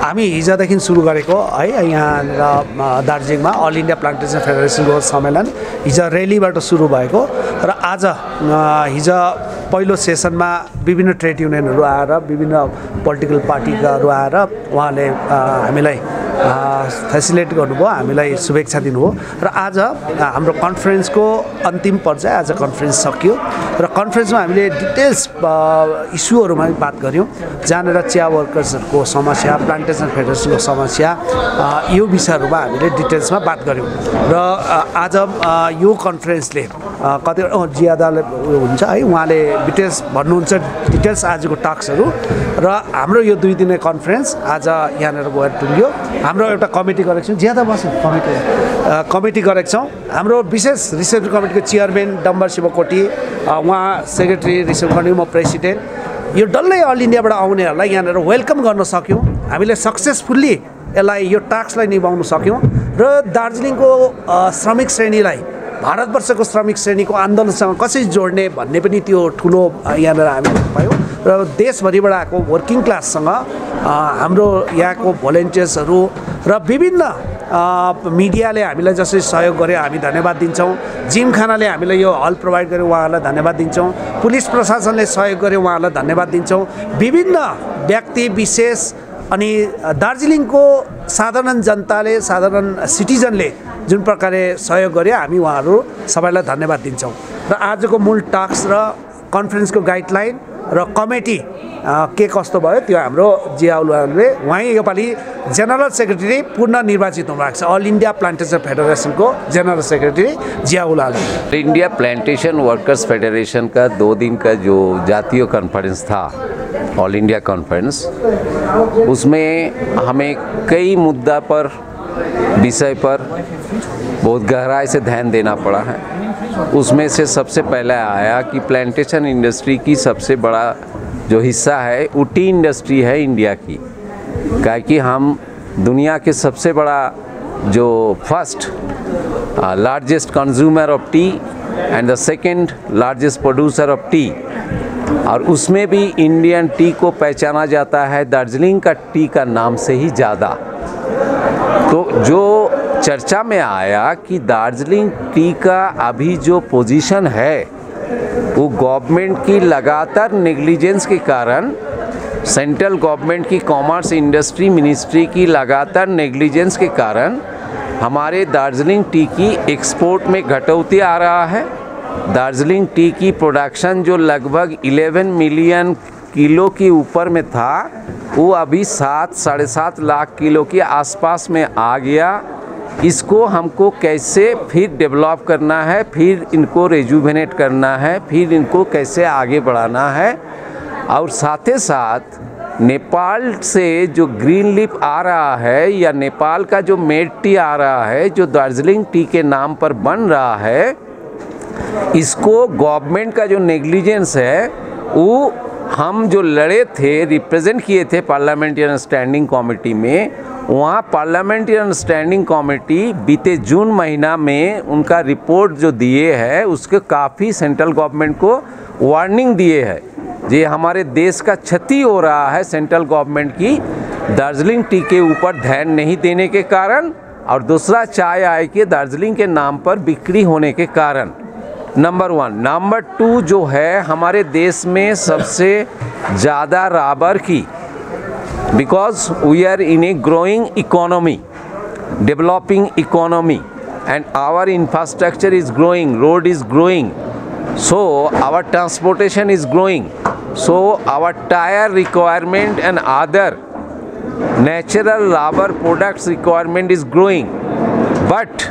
हामी हिजोदेखि सुरु गरेको है यहाँ दार्जिलिङमा अल इन्डिया प्लान्टेसन फेडरेसनको सम्मेलन हिजो रेलीबाट सुरु भएको र आज हिजो पहिलो सेसनमा विभिन्न ट्रेड युनियनहरू आएर विभिन्न पोलिटिकल पार्टीकाहरू आएर उहाँले हामीलाई फेसिलिटेट गर्नुभयो, हामीलाई शुभेच्छा दिनुभयो र आज हाम्रो कन्फरेन्सको अन्तिम पर्याय आज कन्फरेन्स सकियो र कन्फरेन्समा हामीले डिटेल्स इस्युहरूमा बात गऱ्यौँ, जहाँनिर चिया वर्कर्सहरूको समस्या, प्लान्टेसन फेडरेसनको समस्या, यो विषयहरूमा हामीले डिटेल्समा बात गऱ्यौँ र आज यो कन्फरेन्सले कतिवटा जियादाले हुन्छ है, उहाँले डिटेल्स भन्नुहुन्छ, डिटेल्स आजको टास्कहरू र हाम्रो यो 2 दिने कन्फरेन्स आज यहाँनिर गएर टुङ्ग्यो। हाम्रो एउटा कमिटी गरेको छौँ, ज्यादा बस्यो कमिटी गरेको छौँ। हाम्रो विशेष रिसर्च कमिटीको चेयरम्यान डम्बर शिवकोटी, उहाँ सेक्रेटरी रिसर्च कमिटी, म प्रेसिडेन्ट, यो डल्लै अल इन्डियाबाट आउनेहरूलाई यहाँनिर वेलकम गर्न सक्यौँ। हामीले सक्सेसफुल्ली यसलाई यो टास्कलाई निभाउन सक्यौँ र दार्जिलिङको श्रमिक श्रेणीलाई भारतवर्षको श्रमिक श्रेणीको आन्दोलनसँग कसरी जोड्ने भन्ने पनि त्यो ठुलो यहाँनिर हामीले पायौँ र देशभरिबाट आएको वर्किङ क्लाससँग हाम्रो यहाँको भोलिन्टियर्सहरू र विभिन्न मिडियाले हामीलाई जसरी सहयोग गर्यो हामी धन्यवाद दिन्छौँ। जिमखानाले हामीलाई यो हल प्रोभाइड गर्यो, उहाँहरूलाई धन्यवाद दिन्छौँ। पुलिस प्रशासनले सहयोग गर्यो, उहाँहरूलाई धन्यवाद दिन्छौँ। विभिन्न व्यक्ति विशेष अनि दार्जिलिङको साधारण जनताले, साधारण सिटिजनले जुन प्रकारले सहयोग गर्यो, हामी उहाँहरू सबैलाई धन्यवाद दिन्छौँ। र आजको मूल टास्क र कन्फरेन्सको गाइडलाइन र कमिटी के कस्तो भयो त्यो हाम्रो जियाउलले उहाँ योपालि जेनरल सेक्रेटरी पुनः निर्वाचित हुनुभएको छ, अल इन्डिया प्लान्टेसन फेडरेसनको जेनरल सेक्रेटरी जियाउलले। इंडिया प्लांटेशन वर्कर्स फेडरेशन का 2 दिन का जो जातीय कॉन्फ्रेंस था, ऑल इंडिया कॉन्फ्रेंस, उसमें हमें कई मुद्दा पर, विषय पर बहुत गहराई से ध्यान देना पड़ा है। उसमें से सबसे पहले आया कि प्लांटेशन इंडस्ट्री की सबसे बड़ा जो हिस्सा है वो टी इंडस्ट्री है इंडिया की, क्योंकि हम दुनिया के सबसे बड़ा जो first largest consumer of T and the second largest producer of T, और उसमें भी इंडियन टी को पहचाना जाता है दार्जिलिंग का टी का नाम से ही ज़्यादा। तो जो चर्चा में आया कि दार्जिलिंग टी का अभी जो पोजीशन है वो गवर्नमेंट की लगातार नेग्लिजेंस के कारण, सेंट्रल गवर्नमेंट की कॉमर्स इंडस्ट्री मिनिस्ट्री की लगातार नेग्लिजेंस के कारण हमारे दार्जिलिंग टी की एक्सपोर्ट में घटौती आ रहा है। दार्जिलिंग टी की प्रोडक्शन जो लगभग 11 मिलियन किलो के ऊपर में था, वो अभी 7-7.5 लाख किलो के आसपास में आ गया। इसको हमको कैसे फिर डेवलप करना है, फिर इनको रेजुवेनेट करना है, फिर इनको कैसे आगे बढ़ाना है, और साथ ही साथ नेपाल से जो ग्रीन लीफ आ रहा है या नेपाल का जो मेड टी आ रहा है जो दार्जिलिंग टी के नाम पर बन रहा है, इसको गवर्नमेंट का जो नेग्लिजेंस है वो हम जो लड़े थे, रिप्रेजेंट किए थे पार्लियामेंट्री स्टैंडिंग कमेटी में, वहाँ पार्लियामेंट्री स्टैंडिंग कमेटी बीते जून महीना में उनका रिपोर्ट जो दिए है उसके काफ़ी सेंट्रल गवर्नमेंट को वार्निंग दिए है। ये हमारे देश का क्षति हो रहा है सेंट्रल गवर्नमेंट की दार्जिलिंग टी के ऊपर ध्यान नहीं देने के कारण, और दूसरा चाय आय के दार्जिलिंग के नाम पर बिक्री होने के कारण, नंबर 1। नंबर 2 जो है हमारे देश में सबसे ज़्यादा रबर की, because we are in a growing economy, developing economy, and our infrastructure is growing, road is growing, so our transportation is growing, so our tire requirement and other natural rubber products requirement is growing, but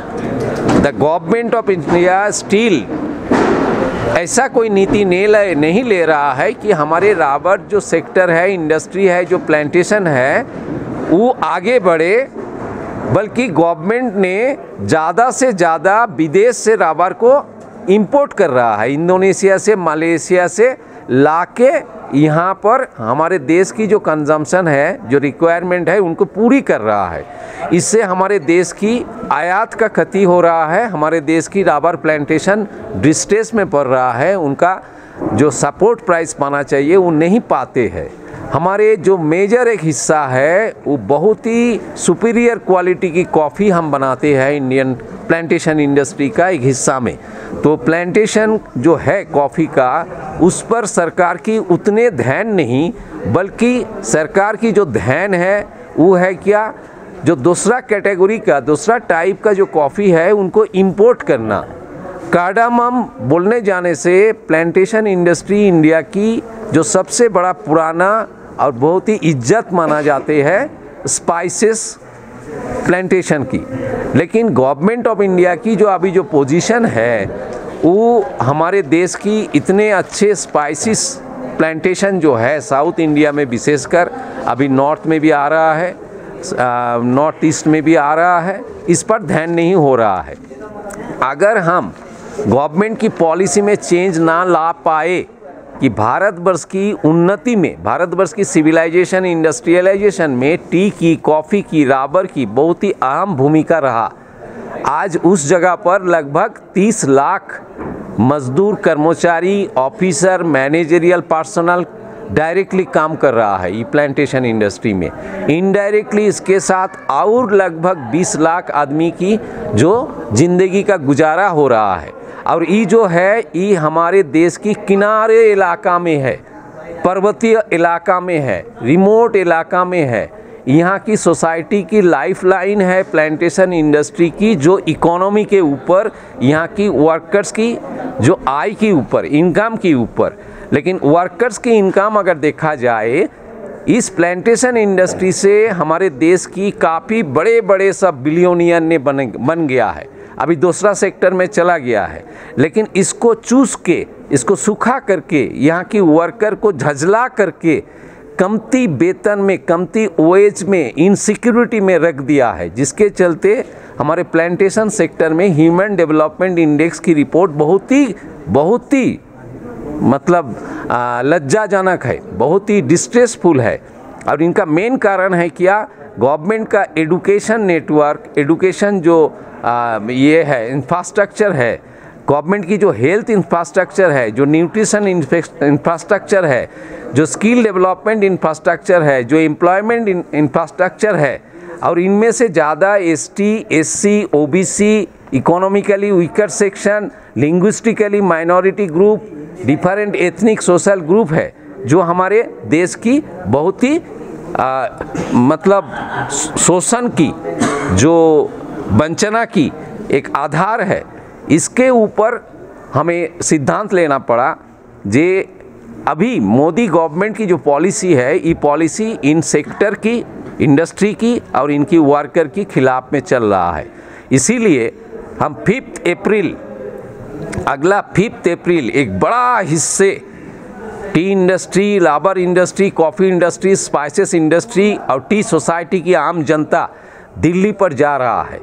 the government of India still ऐसा कोई नीति नहीं ले रहा है कि हमारे rubber जो सेक्टर है, इंडस्ट्री है, जो प्लांटेशन है वो आगे बढ़े, बल्कि गवर्नमेंट ने ज़्यादा से ज़्यादा विदेश से रबर को इंपोर्ट कर रहा है, इंडोनेशिया से, मलेशिया से लाके यहाँ पर हमारे देश की जो कंजम्पशन है, जो रिक्वायरमेंट है, उनको पूरी कर रहा है। इससे हमारे देश की आयात का क्षति हो रहा है, हमारे देश की रबर प्लांटेशन डिस्ट्रेस में पड़ रहा है, उनका जो सपोर्ट प्राइस पाना चाहिए वो नहीं पाते हैं। हमारे जो मेजर एक हिस्सा है वो बहुत ही सुपीरियर क्वालिटी की कॉफ़ी हम बनाते हैं इंडियन प्लांटेशन इंडस्ट्री का एक हिस्सा में। तो प्लांटेशन जो है कॉफ़ी का, उस पर सरकार की उतने ध्यान नहीं, बल्कि सरकार की जो ध्यान है वो है क्या, जो दूसरा कैटेगरी का, दूसरा टाइप का जो कॉफ़ी है उनको इंपोर्ट करना। कार्डामम बोलने जाने से प्लांटेशन इंडस्ट्री इंडिया की जो सबसे बड़ा पुराना और बहुत ही इज्जत माना जाते हैं स्पाइसेस प्लांटेशन की, लेकिन गवर्नमेंट ऑफ इंडिया की जो अभी जो पोजीशन है वो हमारे देश की इतने अच्छे स्पाइसेस प्लांटेशन जो है साउथ इंडिया में विशेषकर, अभी नॉर्थ में भी आ रहा है, नॉर्थ ईस्ट में भी आ रहा है, इस पर ध्यान नहीं हो रहा है। अगर हम गवर्नमेंट की पॉलिसी में चेंज ना ला पाए कि भारतवर्ष की उन्नति में, भारतवर्ष की सिविलाइजेशन इंडस्ट्रियलाइजेशन में टी की, कॉफ़ी की, रबर की बहुत ही अहम भूमिका रहा। आज उस जगह पर लगभग 30 लाख मजदूर, कर्मचारी, ऑफिसर, मैनेजरियल पर्सनल डायरेक्टली काम कर रहा है ये प्लांटेशन इंडस्ट्री में। इनडायरेक्टली इसके साथ और लगभग 20 लाख आदमी की जो ज़िंदगी का गुजारा हो रहा है। और ये जो है ये हमारे देश की किनारे इलाका में है, पर्वतीय इलाका में है, रिमोट इलाका में है। यहाँ की सोसाइटी की लाइफलाइन है प्लांटेशन इंडस्ट्री की, जो इकोनॉमी के ऊपर, यहाँ की वर्कर्स की जो आय के ऊपर, इनकम के ऊपर। लेकिन वर्कर्स की इनकम अगर देखा जाए, इस प्लांटेशन इंडस्ट्री से हमारे देश की काफ़ी बड़े बड़े सब बिलियनियर ने बन गया है, अभी दूसरा सेक्टर में चला गया है। लेकिन इसको चूस के, इसको सूखा करके, यहाँ की वर्कर को झजला करके कमती वेतन में, कमती वेज में, इनसिक्योरिटी में रख दिया है, जिसके चलते हमारे प्लांटेशन सेक्टर में ह्यूमन डेवलपमेंट इंडेक्स की रिपोर्ट बहुत ही मतलब लज्जाजनक है, बहुत ही डिस्ट्रेसफुल है। और इनका मेन कारण है क्या, गवर्नमेंट का एडुकेशन नेटवर्क, एडुकेशन जो ये है इंफ्रास्ट्रक्चर है, गवर्नमेंट की जो हेल्थ इंफ्रास्ट्रक्चर है, जो न्यूट्रिशन इंफ्रास्ट्रक्चर है, जो स्किल डेवलपमेंट इंफ्रास्ट्रक्चर है, जो एम्प्लॉयमेंट इंफ्रास्ट्रक्चर है, और इनमें से ज़्यादा ST, SC, OBC, economically weaker section, linguistically minority group, different ethnic social group है, जो हमारे देश की बहुत ही मतलब शोषण की, जो वंचना की एक आधार है। इसके ऊपर हमें सिद्धांत लेना पड़ा। जे अभी मोदी गवर्नमेंट की जो पॉलिसी है, ये पॉलिसी इन सेक्टर की, इंडस्ट्री की और इनकी वर्कर की खिलाफ में चल रहा है। इसीलिए हम 5 अप्रैल, अगला 5 अप्रैल एक बड़ा हिस्से T industry, rubber industry, coffee industry, spices industry और टी सोसाइटी की आम जनता दिल्ली पर जा रहा है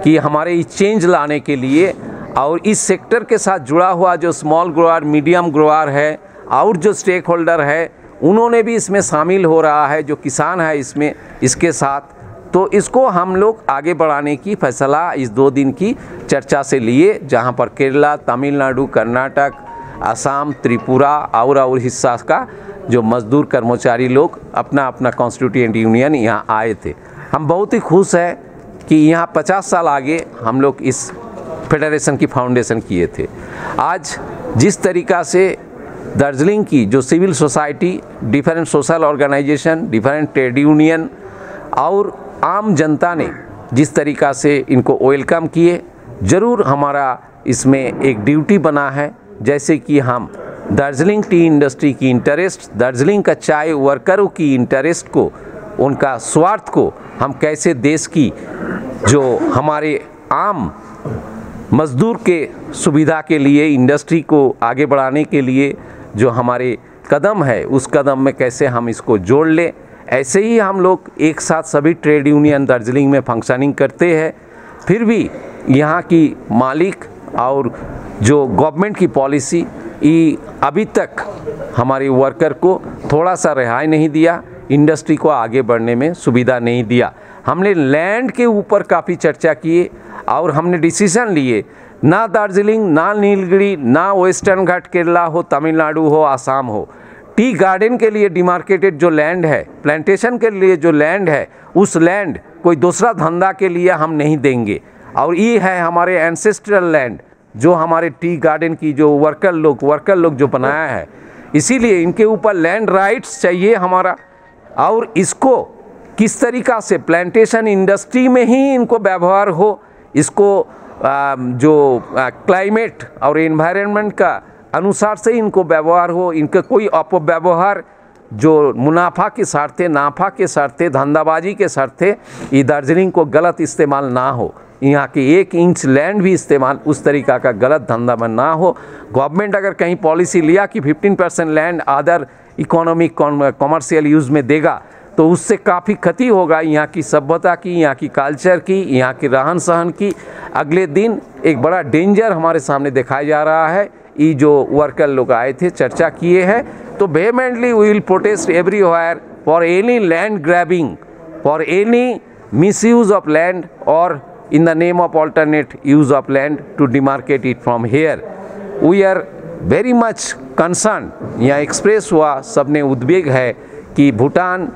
कि हमारे इस चेंज लाने के लिए। और इस सेक्टर के साथ जुड़ा हुआ जो स्मॉल ग्रोअर, मीडियम ग्रोअर है और जो स्टेक होल्डर है, उन्होंने भी इसमें शामिल हो रहा है, जो किसान है इसमें, इसके साथ। तो इसको हम लोग आगे बढ़ाने की फैसला इस 2 दिन की चर्चा से लिए, जहाँ पर केरला, तमिलनाडु, कर्नाटक, असम, त्रिपुरा और हिस्सा का जो मजदूर कर्मचारी लोग अपना अपना कॉन्स्टिट्यूएंट यूनियन यहाँ आए थे। हम बहुत ही खुश हैं कि यहाँ 50 साल आगे हम लोग इस फेडरेशन की फाउंडेशन किए थे। आज जिस तरीक़ा से दार्जिलिंग की जो civil society, different social organisation, different trade union और आम जनता ने जिस तरीक़ा से इनको वेलकम किए, ज़रूर हमारा इसमें एक ड्यूटी बना है, जैसे कि हम दार्जिलिंग टी इंडस्ट्री की इंटरेस्ट, दार्जिलिंग का चाय वर्करों की इंटरेस्ट को, उनका स्वार्थ को हम कैसे देश की जो हमारे आम मज़दूर के सुविधा के लिए, इंडस्ट्री को आगे बढ़ाने के लिए जो हमारे कदम है, उस कदम में कैसे हम इसको जोड़ लें। ऐसे ही हम लोग एक साथ सभी ट्रेड यूनियन दार्जिलिंग में फंक्शनिंग करते हैं। फिर भी यहाँ की मालिक और जो गवर्नमेंट की पॉलिसी, ये अभी तक हमारे वर्कर को थोड़ा सा रिहाई नहीं दिया, इंडस्ट्री को आगे बढ़ने में सुविधा नहीं दिया। हमने लैंड के ऊपर काफ़ी चर्चा किए और हमने डिसीजन लिए, ना दार्जिलिंग, ना नीलगिरी, ना वेस्टर्न घाट केरला हो, तमिलनाडु हो, आसाम हो, टी गार्डन के लिए डिमार्केटेड जो लैंड है, प्लांटेशन के लिए जो लैंड है, उस लैंड कोई दूसरा धंधा के लिए हम नहीं देंगे। और ये है हमारे एंसेस्ट्रल लैंड जो हमारे टी गार्डन की जो वर्कर लोग जो बनाया है, इसीलिए इनके ऊपर लैंड राइट्स चाहिए हमारा। और इसको किस तरीक़ा से प्लांटेशन इंडस्ट्री में ही इनको व्यवहार हो, इसको जो क्लाइमेट और एनवायरनमेंट का अनुसार से इनको व्यवहार हो, इनका कोई अपव्यवहार जो मुनाफा के स्वार्थे, नाफा के स्वार्थे, धंधाबाजी के स्वार्थे ये दार्जिलिंग को गलत इस्तेमाल ना हो, यहाँ की 1 इंच लैंड भी इस्तेमाल उस तरीक़ा का गलत धंधा में ना हो। गवर्नमेंट अगर कहीं पॉलिसी लिया कि 15% land other economic commercial use में देगा तो उससे काफ़ी क्षति होगा यहाँ की सभ्यता की, यहाँ की कल्चर की, यहाँ की रहन सहन की। अगले दिन एक बड़ा डेंजर हमारे सामने दिखाया जा रहा है। ये जो वर्कर लोग आए थे चर्चा किए हैं, तो vehemently we will protest everywhere for any land grabbing, for any misuse of land और in the name of alternate use of land to demarcate it from here. We are very much concerned, यहाँ express हुआ, सबने उद्वेग है कि भूटान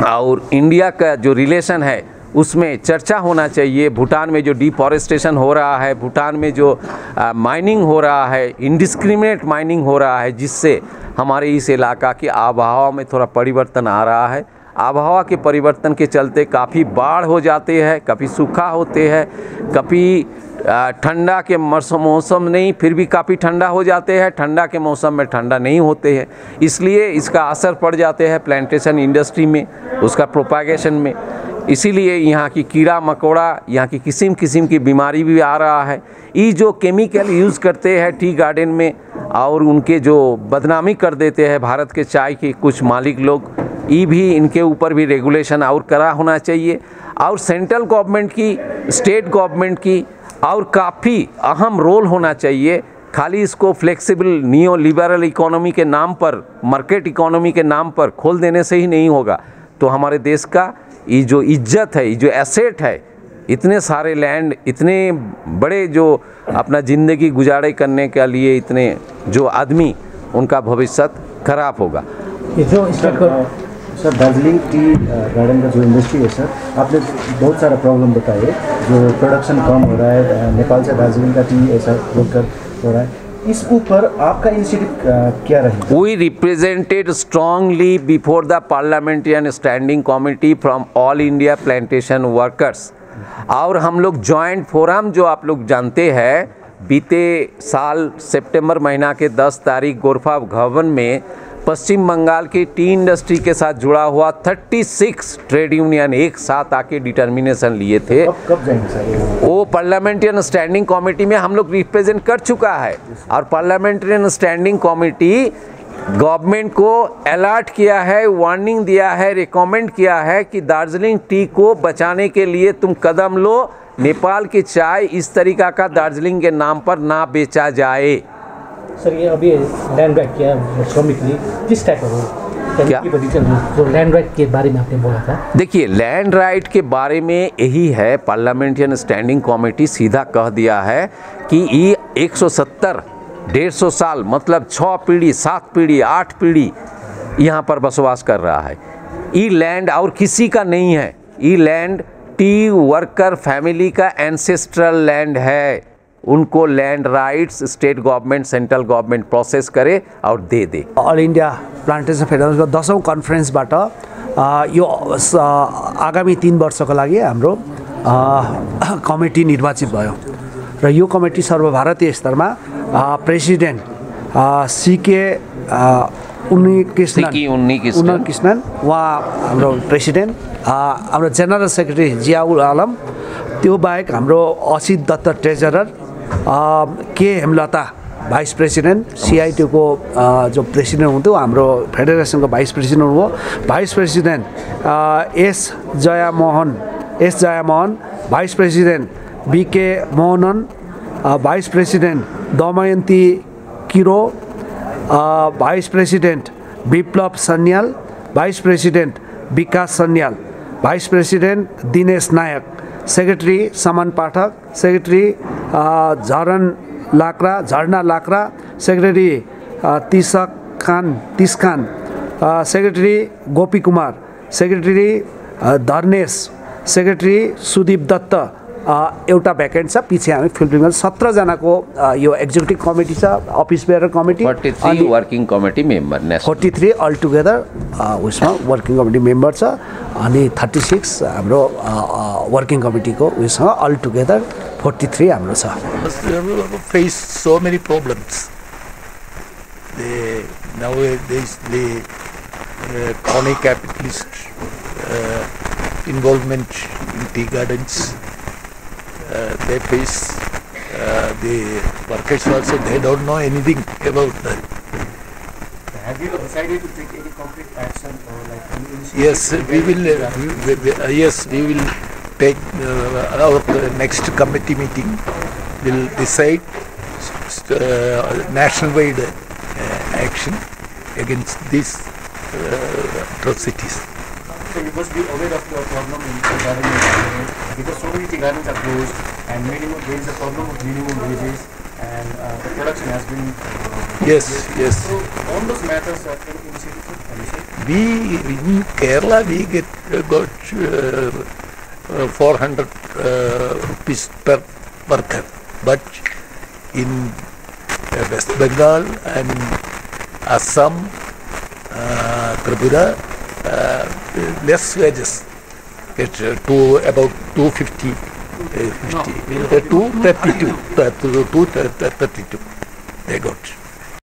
और India का जो रिलेशन है उसमें चर्चा होना चाहिए। भूटान में जो डिफॉरेस्टेशन हो रहा है, भूटान में जो माइनिंग हो रहा है, इंडिस्क्रिमिनेट माइनिंग हो रहा है, जिससे हमारे इस इलाका की आबहवा में थोड़ा परिवर्तन आ रहा है। आबहवा के परिवर्तन के चलते काफ़ी बाढ़ हो जाते हैं, कभी सूखा होते हैं, कभी ठंडा के मौसम नहीं फिर भी काफ़ी ठंडा हो जाते हैं, ठंडा के मौसम में ठंडा नहीं होते हैं, इसलिए इसका असर पड़ जाते हैं प्लांटेशन इंडस्ट्री में, उसका प्रोपागेशन में। इसीलिए यहाँ की कीड़ा मकोड़ा, यहाँ की किस्म किस्म की बीमारी भी आ रहा है। ये जो केमिकल यूज़ करते हैं टी गार्डन में और उनके जो बदनामी कर देते हैं भारत के चाय के कुछ मालिक लोग, ये भी इनके ऊपर भी रेगुलेशन और करा होना चाहिए। और सेंट्रल गवर्नमेंट की, स्टेट गवर्नमेंट की और काफ़ी अहम रोल होना चाहिए। खाली इसको फ्लेक्सिबल नियो लिबरल इकोनॉमी के नाम पर, मार्केट इकोनॉमी के नाम पर खोल देने से ही नहीं होगा। तो हमारे देश का ये जो इज्जत है, ये जो एसेट है, इतने सारे लैंड, इतने बड़े जो अपना ज़िंदगी गुजारे करने के लिए इतने जो आदमी, उनका भविष्य खराब होगा। ये जो सर दार्जिलिंग टी गार्डन का जो इंडस्ट्री है सर, आपने बहुत सारा प्रॉब्लम बताए, जो प्रोडक्शन कम हो रहा है, नेपाल से दार्जिलिंग का टी ऐसा होकर हो रहा है, इस ऊपर आपका इनिशिएटिव क्या रहेगा? We represented strongly before the parliamentarian standing committee from all India plantation workers। और हम लोग जॉइंट फोरम जो आप लोग जानते हैं, बीते साल सितंबर महीना के 10 तारीख गोरखा भवन में पश्चिम बंगाल की टी इंडस्ट्री के साथ जुड़ा हुआ 36 ट्रेड यूनियन एक साथ आके डिटर्मिनेशन लिए थे। कब जाएंगे सर? वो पार्लियामेंट्रियन स्टैंडिंग कमेटी में हम लोग रिप्रेजेंट कर चुका है, और पार्लियामेंट्रियन स्टैंडिंग कमेटी गवर्नमेंट को अलर्ट किया है, वार्निंग दिया है, रिकमेंड किया है कि दार्जिलिंग टी को बचाने के लिए तुम कदम लो, नेपाल की चाय इस तरीका का दार्जिलिंग के नाम पर ना बेचा जाए। सर ये अभी लैंड राइट किया श्रमिक लिए किस टाइप का हो? क्या जो लैंड राइट के बारे में आपने बोला था? देखिए, लैंड राइट के बारे में यही है, पार्लियामेंट्रियन स्टैंडिंग कमेटी सीधा कह दिया है कि ये 170-150 साल, मतलब 6 पीढ़ी, 7 पीढ़ी, 8 पीढ़ी यहाँ पर बसवास कर रहा है। ये लैंड और किसी का नहीं है, ये लैंड टी वर्कर फैमिली का एंसेस्ट्रल लैंड है। उनको land rights state government, central government process करे और दे दे। अल इन्डिया प्लान्टेसन फेडरेसनको 10औं कन्फरेन्सबाट यो आगामी 3 वर्षको लागि हाम्रो कमिटी निर्वाचित भयो र यो कमिटी सर्वभारतीय स्तरमा प्रेसिडेन्ट सीके उन्नीकृष्णन उहाँ हाम्रो प्रेसिडेन्ट, हाम्रो जेनरल सेक्रेटरी जियाउल आलम, त्यो बाहेक हाम्रो असित दत्त ट्रेजरर, के हेमलता भाइस प्रेसिडेन्ट, CITU को जो प्रेसिडेन्ट हुन्थ्यो, हाम्रो फेडरेसनको भाइस प्रेसिडेन्ट हो, vice president S Jayamohan, vice president BK Mohanan, vice president Damayanti Kiro, vice president Viplav Sanyal, vice president Vikas Sanyal, vice president Dinesh Nayak, secretary Saman Pathak, secretary Jharna Lakra, secretary Tisak Khan, Secretary Gopi Kumar, Secretary Dharnesh, Secretary Sudip Datta, एउटा vacant छ पछि हामी फिल्डिङ 17 जनाको यो एक्जिक्युटिभ कमिटी छ office bearer committee 43 working committee member 43 all together उसमा working committee member छ अनि 36 हाम्रो वर्किङ कमिटीको उसँग अल टुगेदर 43 हाम्रो छ face so many problems. Nowadays the crony capitalist involvement in tea gardens. They face the workers also. They don't know anything about that. Have you decided to take any concrete action or like any initiative? Yes, we will. We will take our next committee meeting. Will decide nationwide action against these atrocities. So you must be aware of the problem in tea garden because so many tea gardens are closed and there is a problem of minimum wages and the production has been Yes. So on those matters, any initiative? We in Kerala we got 400 rupees per worker, but in West Bengal and Assam, Tripura, less wages. It's to about 250, 232 they got.